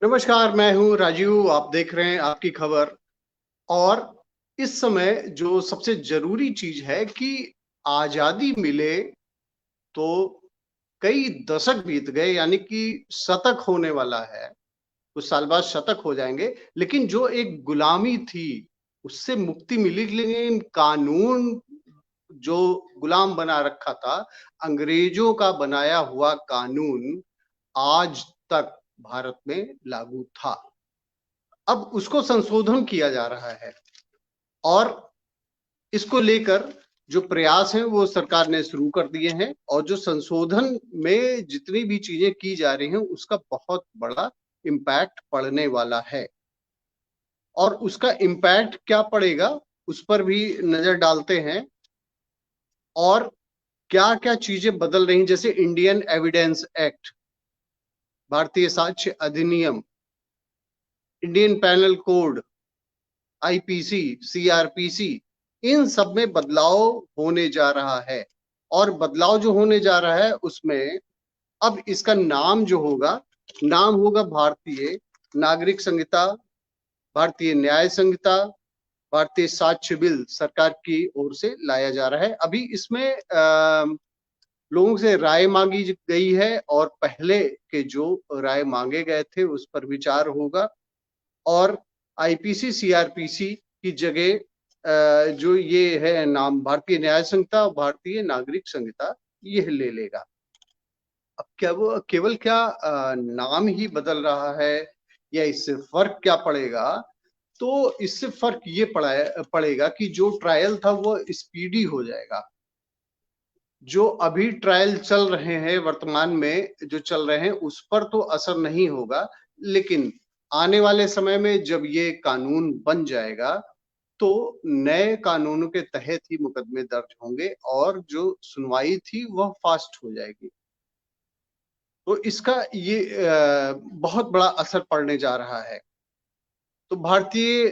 नमस्कार, मैं हूँ राजीव। आप देख रहे हैं आपकी खबर। और इस समय जो सबसे जरूरी चीज है कि आजादी मिले तो कई दशक बीत गए, यानी कि शतक होने वाला है। कुछ साल बाद शतक हो जाएंगे, लेकिन जो एक गुलामी थी उससे मुक्ति मिली। लेकिन कानून जो गुलाम बना रखा था, अंग्रेजों का बनाया हुआ कानून आज तक भारत में लागू था। अब उसको संशोधन किया जा रहा है और इसको लेकर जो प्रयास हैं वो सरकार ने शुरू कर दिए हैं। और जो संशोधन में जितनी भी चीजें की जा रही हैं उसका बहुत बड़ा इम्पैक्ट पड़ने वाला है। और उसका इम्पैक्ट क्या पड़ेगा उस पर भी नजर डालते हैं। और क्या क्या चीजें बदल रही, जैसे इंडियन एविडेंस एक्ट, भारतीय साक्ष्य अधिनियम, Indian penal code, IPC, CrPC, इन सब में बदलाव होने जा रहा है। और बदलाव जो होने जा रहा है उसमें अब इसका नाम जो होगा, नाम होगा भारतीय नागरिक संहिता, भारतीय न्याय संहिता, भारतीय साक्ष्य बिल सरकार की ओर से लाया जा रहा है। अभी इसमें लोगों से राय मांगी गई है और पहले के जो राय मांगे गए थे उस पर विचार होगा। और आईपीसी सीआरपीसी की जगह जो ये है नाम भारतीय न्याय संहिता, भारतीय नागरिक संहिता, ये ले लेगा। अब क्या वो केवल क्या नाम ही बदल रहा है या इससे फर्क क्या पड़ेगा? तो इससे फर्क ये पड़ेगा कि जो ट्रायल था वो स्पीडी हो जाएगा। जो अभी ट्रायल चल रहे हैं, वर्तमान में जो चल रहे हैं, उस पर तो असर नहीं होगा। लेकिन आने वाले समय में जब ये कानून बन जाएगा तो नए कानूनों के तहत ही मुकदमे दर्ज होंगे और जो सुनवाई थी वह फास्ट हो जाएगी। तो इसका ये बहुत बड़ा असर पड़ने जा रहा है। तो भारतीय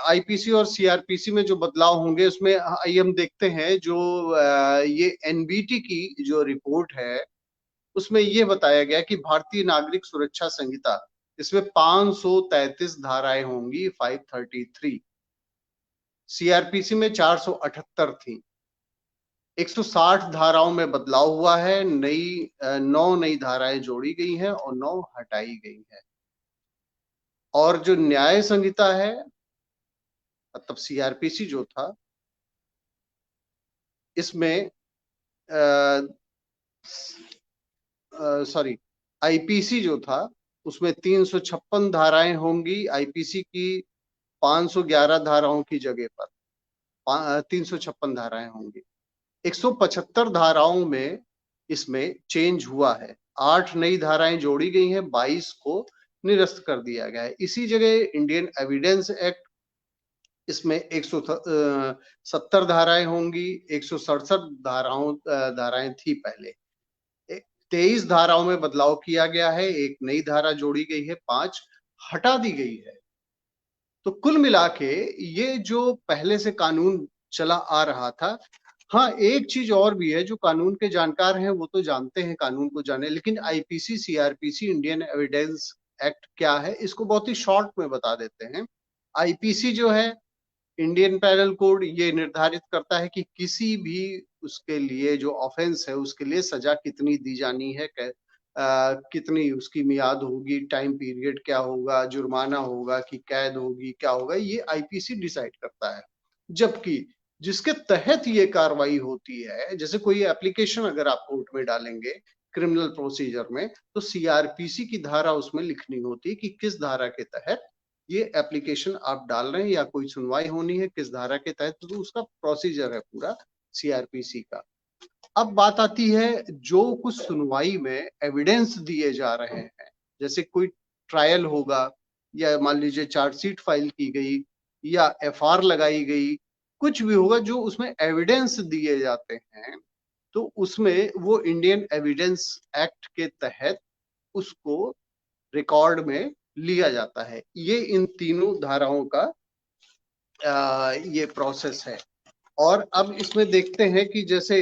आईपीसी और सीआरपीसी में जो बदलाव होंगे उसमें आइए हम देखते हैं। जो ये एनबीटी की जो रिपोर्ट है उसमें ये बताया गया कि भारतीय नागरिक सुरक्षा संहिता, इसमें 533 धाराएं होंगी, 533। सीआरपीसी में 478 थी। 160 धाराओं में बदलाव हुआ है। 9 नई धाराएं जोड़ी गई हैं और 9 हटाई गई हैं। और जो न्याय संहिता है, मतलब सीआरपीसी जो था, इसमें सॉरी, आईपीसी जो था उसमें 356 धाराएं होंगी। आईपीसी की 511 धाराओं की जगह पर 356 धाराएं होंगी। 175 धाराओं में इसमें चेंज हुआ है। 8 नई धाराएं जोड़ी गई हैं, 22 को निरस्त कर दिया गया है। इसी जगह इंडियन एविडेंस एक्ट, इसमें 170 धाराएं होंगी। 167 धाराएं थी पहले। 23 धाराओं में बदलाव किया गया है। एक नई धारा जोड़ी गई है, 5 हटा दी गई है। तो कुल मिला के ये जो पहले से कानून चला आ रहा था। हाँ, एक चीज और भी है, जो कानून के जानकार हैं वो तो जानते हैं, कानून को जाने। लेकिन IPC CrPC Indian evidence act क्या है, इसको बहुत ही शॉर्ट में बता देते हैं। आईपीसी जो है, इंडियन पैनल कोड, ये निर्धारित करता है कि किसी भी उसके लिए जो ऑफेंस है उसके लिए सजा कितनी दी जानी है, कितनी उसकी मियाद होगी, टाइम पीरियड क्या होगा, जुर्माना होगा कि कैद होगी, क्या होगा, ये आईपीसी डिसाइड करता है। जबकि जिसके तहत ये कार्रवाई होती है, जैसे कोई एप्लीकेशन अगर आप कोर्ट में डालेंगे क्रिमिनल प्रोसीजर में, तो सीआरपीसी की धारा उसमें लिखनी होती है कि किस धारा के तहत ये एप्लीकेशन आप डाल रहे हैं या कोई सुनवाई होनी है, किस धारा के तहत, तो उसका प्रोसीजर है पूरा सीआरपीसी का। अब बात आती है जो कुछ सुनवाई में एविडेंस दिए जा रहे हैं, जैसे कोई ट्रायल होगा या मान लीजिए चार्जशीट फाइल की गई या एफआर लगाई गई, कुछ भी होगा जो उसमें एविडेंस दिए जाते हैं, तो उसमें वो इंडियन एविडेंस एक्ट के तहत उसको रिकॉर्ड में लिया जाता है। ये इन तीनों धाराओं का ये प्रोसेस है। और अब इसमें देखते हैं कि जैसे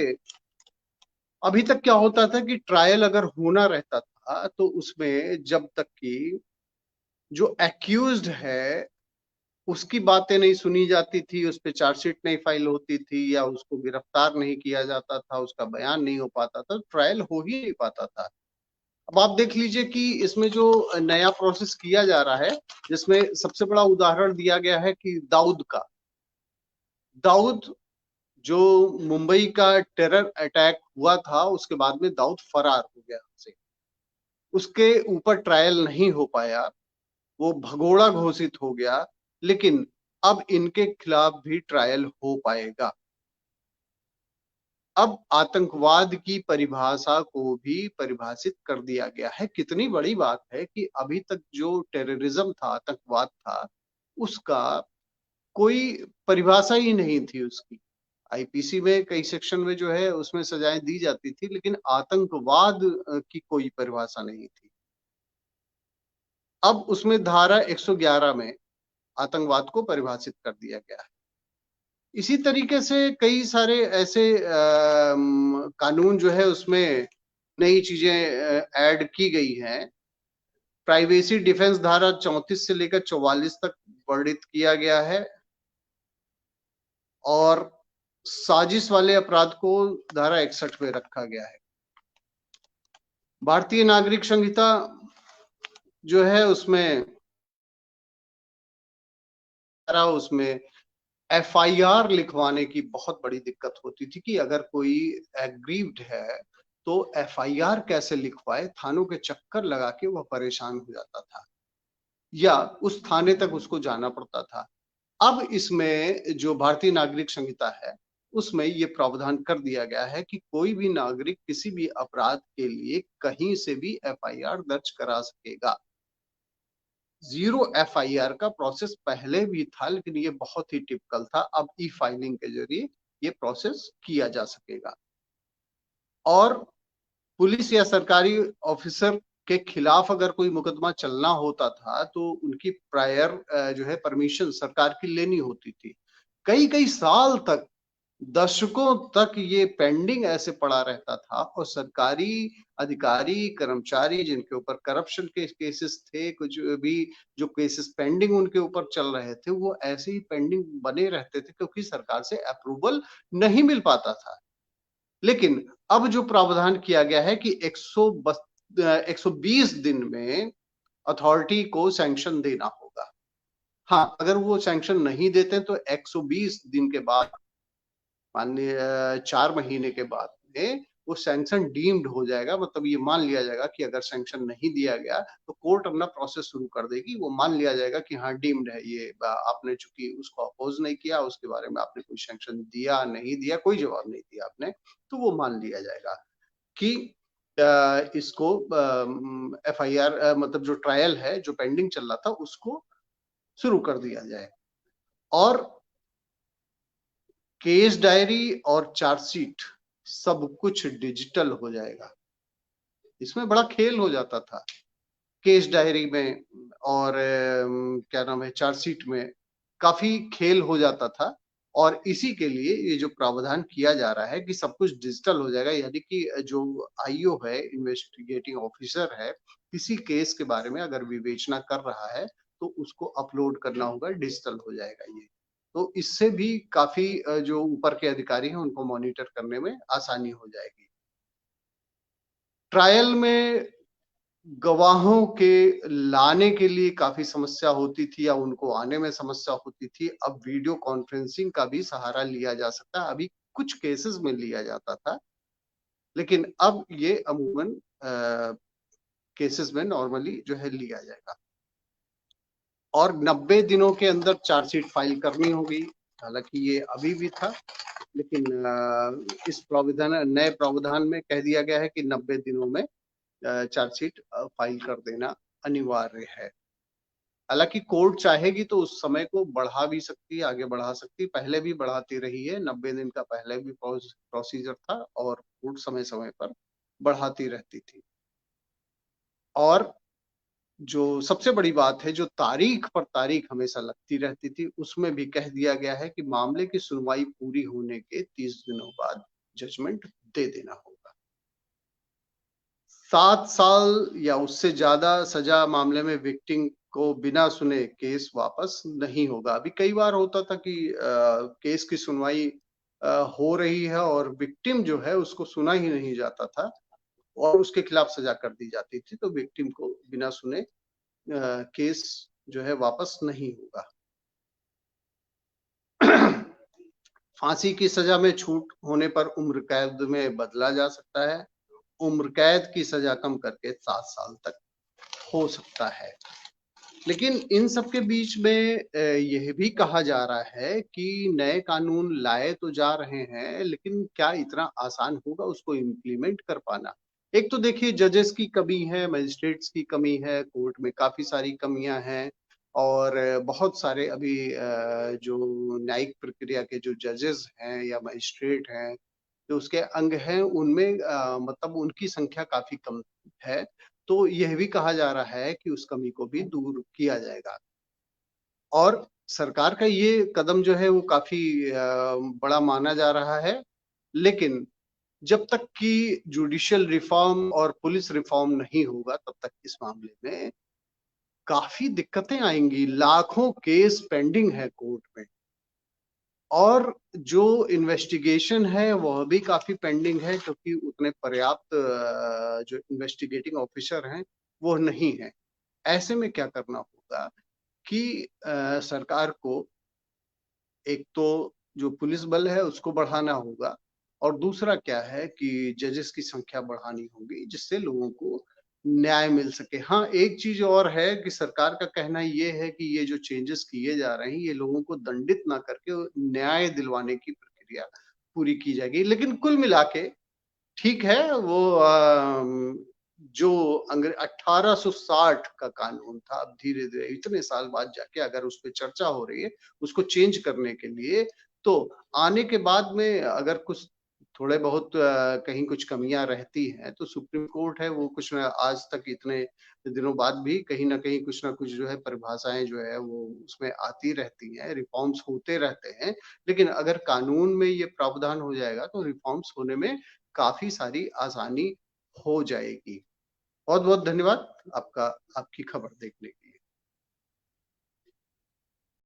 अभी तक क्या होता था कि ट्रायल अगर होना रहता था तो उसमें जब तक कि जो एक्यूज्ड है उसकी बातें नहीं सुनी जाती थी, उस पे चार्जशीट नहीं फाइल होती थी, या उसको गिरफ्तार नहीं किया जाता था, उसका बयान नहीं हो पाता था, ट्रायल हो ही नहीं पाता था। अब आप देख लीजिए कि इसमें जो नया प्रोसेस किया जा रहा है, जिसमें सबसे बड़ा उदाहरण दिया गया है कि दाऊद का। दाऊद जो मुंबई का टेरर अटैक हुआ था, उसके बाद में दाऊद फरार हो गया से, उसके ऊपर ट्रायल नहीं हो पाया, वो भगोड़ा घोषित हो गया। लेकिन अब इनके खिलाफ भी ट्रायल हो पाएगा। अब आतंकवाद की परिभाषा को भी परिभाषित कर दिया गया है। कितनी बड़ी बात है कि अभी तक जो टेररिज्म था, आतंकवाद था, उसका कोई परिभाषा ही नहीं थी उसकी। आईपीसी में कई सेक्शन में जो है उसमें सजाएं दी जाती थी, लेकिन आतंकवाद की कोई परिभाषा नहीं थी। अब उसमें धारा 111 में आतंकवाद को परिभाषित कर दिया गया है। इसी तरीके से कई सारे ऐसे कानून जो है उसमें नई चीजें ऐड की गई हैं। प्राइवेसी डिफेंस धारा 34 से लेकर 44 तक वर्णित किया गया है, और साजिश वाले अपराध को धारा 61 में रखा गया है। भारतीय नागरिक संहिता जो है उसमें एफआईआर लिखवाने की बहुत बड़ी दिक्कत होती थी कि अगर कोई एग्रीव्ड है तो एफआईआर कैसे लिखवाए, थानों के चक्कर लगा के वह परेशान हो जाता था, या उस थाने तक उसको जाना पड़ता था। अब इसमें जो भारतीय नागरिक संहिता है उसमें ये प्रावधान कर दिया गया है कि कोई भी नागरिक किसी भी अपराध के लिए कहीं से भी एफआईआर दर्ज करा सकेगा। जीरो एफआईआर का प्रोसेस पहले भी था, लेकिन ये बहुत ही टिपिकल था। अब ई फाइलिंग के जरिए ये प्रोसेस किया जा सकेगा, और पुलिस या सरकारी ऑफिसर के खिलाफ अगर कोई मुकदमा चलना होता था तो उनकी प्रायर जो है परमिशन सरकार की लेनी होती थी। कई कई साल तक, दशकों तक ये पेंडिंग ऐसे पड़ा रहता था, और सरकारी अधिकारी कर्मचारी जिनके ऊपर करप्शन के केसेस थे, कुछ भी जो केसेस पेंडिंग उनके ऊपर चल रहे थे, वो ऐसे ही पेंडिंग बने रहते थे क्योंकि सरकार से अप्रूवल नहीं मिल पाता था। लेकिन अब जो प्रावधान किया गया है कि 120 दिन में अथॉरिटी को सैंक्शन देना होगा। हाँ, अगर वो सैंक्शन नहीं देते तो 120 दिन के बाद, मान लिया 4 महीने के बाद में वो सैंक्शन डीम्ड हो जाएगा। मतलब ये मान लिया जाएगा कि अगर सैंक्शन नहीं दिया गया तो कोर्ट अपना प्रोसेस शुरू कर देगी। वो मान लिया जाएगा कि हाँ डीम्ड है ये, आपने चूंकि उसको अपोज नहीं किया, उसके बारे में आपने कोई सैंक्शन दिया नहीं दिया, कोई जवाब नहीं दिया आपने, तो वो मान लिया जाएगा कि इसको एफआईआर मतलब जो ट्रायल है जो पेंडिंग चल रहा था उसको शुरू कर दिया जाए, और केस डायरी और चार्जशीट सब कुछ डिजिटल हो जाएगा। इसमें बड़ा खेल हो जाता था केस डायरी में, और क्या नाम है, चार्जशीट में काफी खेल हो जाता था। और इसी के लिए ये जो प्रावधान किया जा रहा है कि सब कुछ डिजिटल हो जाएगा, यानी कि जो आईओ है, इन्वेस्टिगेटिंग ऑफिसर है, किसी केस के बारे में अगर विवेचना कर रहा है तो उसको अपलोड करना होगा, डिजिटल हो जाएगा ये। तो इससे भी काफी जो ऊपर के अधिकारी हैं उनको मॉनिटर करने में आसानी हो जाएगी। ट्रायल में गवाहों के लाने के लिए काफी समस्या होती थी, या उनको आने में समस्या होती थी। अब वीडियो कॉन्फ्रेंसिंग का भी सहारा लिया जा सकता है। अभी कुछ केसेस में लिया जाता था, लेकिन अब ये अमूमन केसेस में नॉर्मली जो है लिया जाएगा, और 90 दिनों के अंदर चार्जशीट फाइल करनी होगी। हालांकि ये अभी भी था, लेकिन इस प्रावधान, नए प्रावधान में कह दिया गया है कि 90 दिनों में चार्जशीट फाइल कर देना अनिवार्य है। हालांकि कोर्ट चाहेगी तो उस समय को बढ़ा भी सकती है, आगे बढ़ा सकती है, पहले भी बढ़ाती रही है। 90 दिन का पहले भी प्रोसीजर था, और कोर्ट समय समय पर बढ़ाती रहती थी। और जो सबसे बड़ी बात है, जो तारीख पर तारीख हमेशा लगती रहती थी, उसमें भी कह दिया गया है कि मामले की सुनवाई पूरी होने के 30 दिनों बाद जजमेंट दे देना होगा। 7 साल या उससे ज्यादा सजा मामले में विक्टिम को बिना सुने केस वापस नहीं होगा। अभी कई बार होता था कि केस की सुनवाई हो रही है और विक्टिम जो है उसको सुना ही नहीं जाता था और उसके खिलाफ सजा कर दी जाती थी, तो विक्टिम को बिना सुने केस जो है वापस नहीं होगा। फांसी की सजा में छूट होने पर उम्र कैद में बदला जा सकता है। उम्र कैद की सजा कम करके 7 साल तक हो सकता है। लेकिन इन सब के बीच में यह भी कहा जा रहा है कि नए कानून लाए तो जा रहे हैं, लेकिन क्या इतना आसान होगा उसको इम्प्लीमेंट कर पाना? एक तो देखिए जजेस की कमी है, मजिस्ट्रेट्स की कमी है, कोर्ट में काफी सारी कमियां हैं और बहुत सारे अभी जो न्यायिक प्रक्रिया के जो जजेस हैं या मजिस्ट्रेट हैं, जो उसके अंग हैं, उनमें मतलब उनकी संख्या काफी कम है। तो यह भी कहा जा रहा है कि उस कमी को भी दूर किया जाएगा और सरकार का ये कदम जो है वो काफी बड़ा माना जा रहा है। लेकिन जब तक कि जुडिशियल रिफॉर्म और पुलिस रिफॉर्म नहीं होगा तब तक इस मामले में काफी दिक्कतें आएंगी। लाखों केस पेंडिंग है कोर्ट में और जो इन्वेस्टिगेशन है वह भी काफी पेंडिंग है, क्योंकि उतने पर्याप्त जो इन्वेस्टिगेटिंग ऑफिसर हैं वो नहीं है। ऐसे में क्या करना होगा कि सरकार को एक तो जो पुलिस बल है उसको बढ़ाना होगा और दूसरा क्या है कि जजेस की संख्या बढ़ानी होगी जिससे लोगों को न्याय मिल सके। हाँ, एक चीज और है कि सरकार का कहना ये है कि ये जो चेंजेस किए जा रहे हैं ये लोगों को दंडित ना करके न्याय दिलवाने की प्रक्रिया पूरी की जाएगी। लेकिन कुल मिला के ठीक है, वो जो 1860 का कानून था, अब धीरे धीरे इतने साल बाद जाके अगर उस पर चर्चा हो रही है उसको चेंज करने के लिए, तो आने के बाद में अगर कुछ थोड़े बहुत कहीं कुछ कमियां रहती हैं तो सुप्रीम कोर्ट है वो कुछ ना, आज तक इतने दिनों बाद भी कहीं ना कहीं कुछ ना कुछ जो है परिभाषाएं जो है वो उसमें आती रहती हैं, रिफॉर्म्स होते रहते हैं। लेकिन अगर कानून में ये प्रावधान हो जाएगा तो रिफॉर्म्स होने में काफी सारी आसानी हो जाएगी। बहुत बहुत धन्यवाद आपका, आपकी खबर देखने के लिए।